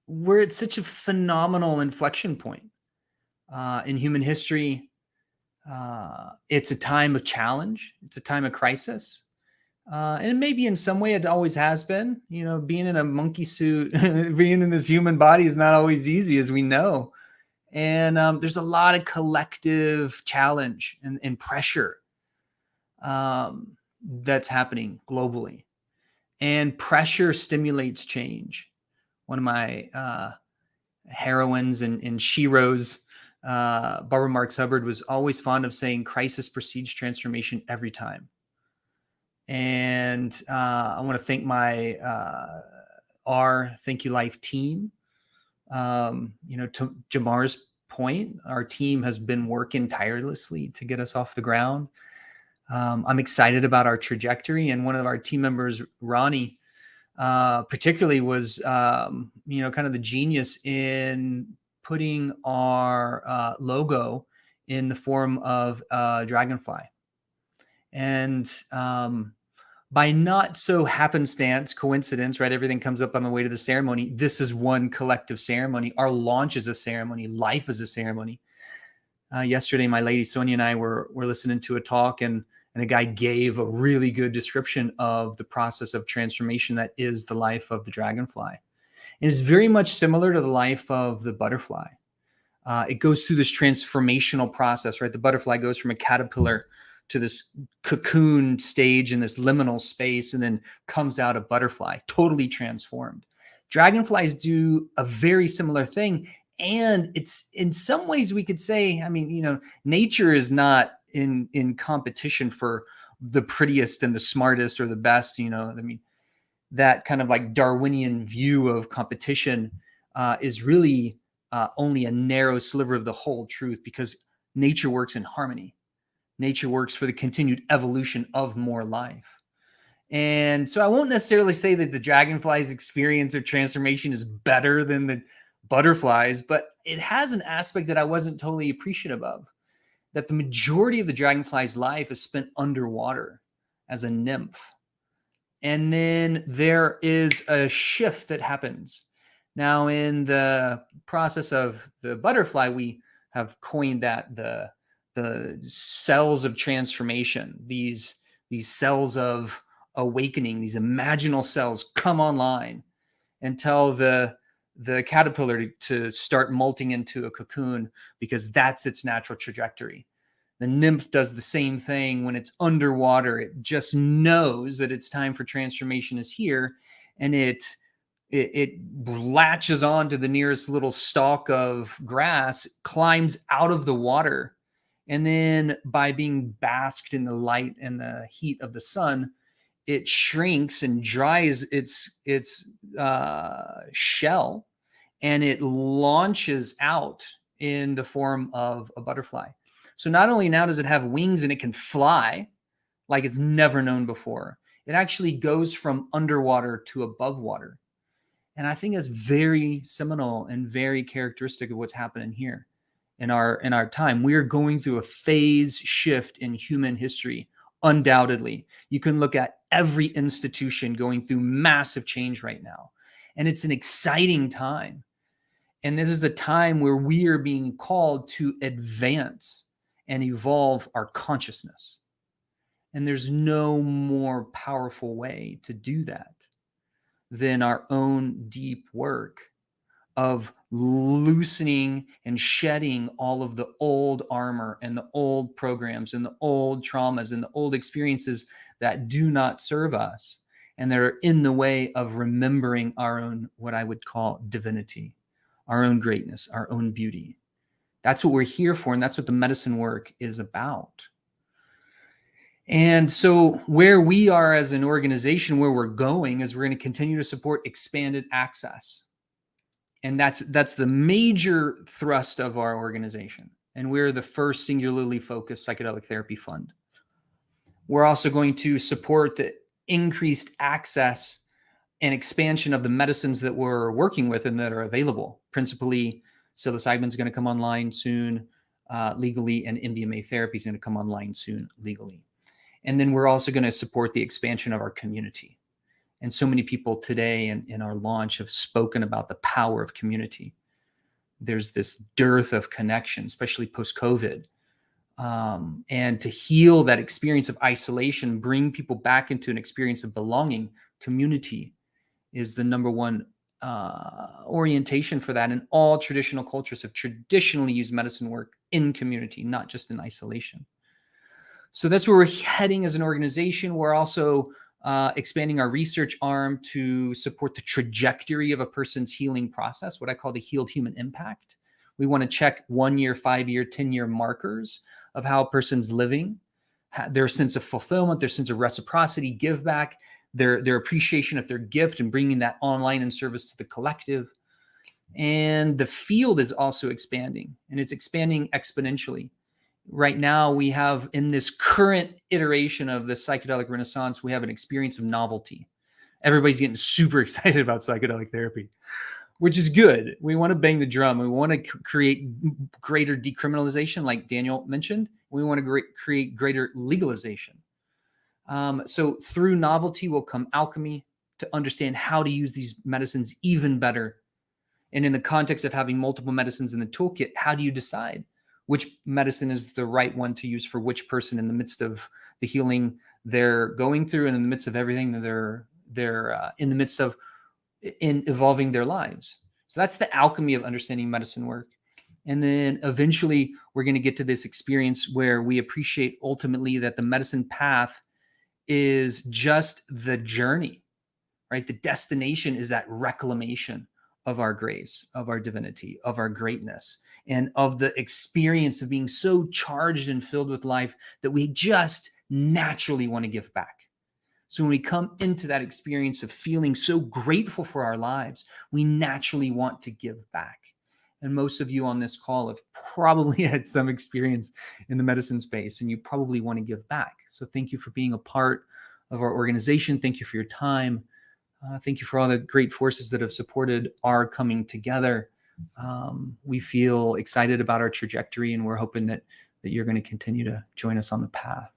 we're at such a phenomenal inflection point in human history. It's a time of challenge. It's a time of crisis. And maybe in some way it always has been. Being in a monkey suit, being in this human body is not always easy, as we know. And there's a lot of collective challenge and pressure that's happening globally. And pressure stimulates change. One of my heroines in Shiro's, Barbara Marx Hubbard, was always fond of saying, crisis precedes transformation every time. And I want to thank my Thank You Life team. To Jamar's point, our team has been working tirelessly to get us off the ground. I'm excited about our trajectory. And one of our team members, Ronnie, particularly was, kind of the genius in putting our logo in the form of a dragonfly. And by not so happenstance, coincidence, right? Everything comes up on the way to the ceremony. This is one collective ceremony. Our launch is a ceremony. Life is a ceremony. Yesterday, my lady Sonia and I were listening to a talk, and a guy gave a really good description of the process of transformation that is the life of the dragonfly. And it's very much similar to the life of the butterfly. It goes through this transformational process, right? The butterfly goes from a caterpillar to this cocoon stage in this liminal space, and then comes out a butterfly, totally transformed. Dragonflies do a very similar thing. And it's, in some ways we could say, nature is not in competition for the prettiest and the smartest or the best, that kind of like Darwinian view of competition is really only a narrow sliver of the whole truth, because nature works in harmony. Nature works for the continued evolution of more life. And so I won't necessarily say that the dragonfly's experience or transformation is better than the butterflies, but it has an aspect that I wasn't totally appreciative of, that the majority of the dragonfly's life is spent underwater as a nymph. And then there is a shift that happens. Now, in the process of the butterfly, we have coined that the cells of transformation, these cells of awakening, these imaginal cells come online and tell the caterpillar to start molting into a cocoon, because that's its natural trajectory. The nymph does the same thing when it's underwater. It just knows that its time for transformation is here, and it latches on to the nearest little stalk of grass, climbs out of the water, and then by being basked in the light and the heat of the sun, it shrinks and dries its shell, and it launches out in the form of a butterfly. So not only now does it have wings and it can fly like it's never known before, it actually goes from underwater to above water. And I think that's very seminal and very characteristic of what's happening here in our time. We are going through a phase shift in human history, undoubtedly. You can look at every institution going through massive change right now. And it's an exciting time. And this is the time where we are being called to advance and evolve our consciousness. And there's no more powerful way to do that than our own deep work of loosening and shedding all of the old armor and the old programs and the old traumas and the old experiences that do not serve us and that are in the way of remembering our own, what I would call, divinity, our own greatness, our own beauty. That's what we're here for, and that's what the medicine work is about. And so where we are as an organization, where we're going, is we're going to continue to support expanded access. And that's the major thrust of our organization. And we're the first singularly focused psychedelic therapy fund. We're also going to support the increased access and expansion of the medicines that we're working with and that are available. Principally, psilocybin is going to come online soon legally, and MDMA therapy is going to come online soon legally. And then we're also going to support the expansion of our community. And so many people today in our launch have spoken about the power of community. There's this dearth of connection, especially post-COVID. And to heal that experience of isolation, bring people back into an experience of belonging, community is the number one orientation for that. And all traditional cultures have traditionally used medicine work in community, not just in isolation. So that's where we're heading as an organization. We're also expanding our research arm to support the trajectory of a person's healing process, what I call the healed human impact. We want to check 1 year, 5 year, 10-year markers of how a person's living, their sense of fulfillment, their sense of reciprocity, give back, their appreciation of their gift, and bringing that online in service to the collective. And the field is also expanding, and it's expanding exponentially. Right now, we have, in this current iteration of the psychedelic renaissance, we have an experience of novelty. Everybody's getting super excited about psychedelic therapy, which is good. We want to bang the drum. We want to create greater decriminalization, like Daniel mentioned. We want to create greater legalization. So through novelty will come alchemy, to understand how to use these medicines even better. And in the context of having multiple medicines in the toolkit, how do you decide which medicine is the right one to use for which person in the midst of the healing they're going through, and in the midst of everything that they're in the midst of in evolving their lives. So that's the alchemy of understanding medicine work. And then eventually we're going to get to this experience where we appreciate ultimately that the medicine path is just the journey, right? The destination is that reclamation of our grace, of our divinity, of our greatness, and of the experience of being so charged and filled with life that we just naturally want to give back. So when we come into that experience of feeling so grateful for our lives, we naturally want to give back. And most of you on this call have probably had some experience in the medicine space, and you probably want to give back. So thank you for being a part of our organization. Thank you for your time. Thank you for all the great forces that have supported our coming together. We feel excited about our trajectory, and we're hoping that you're going to continue to join us on the path.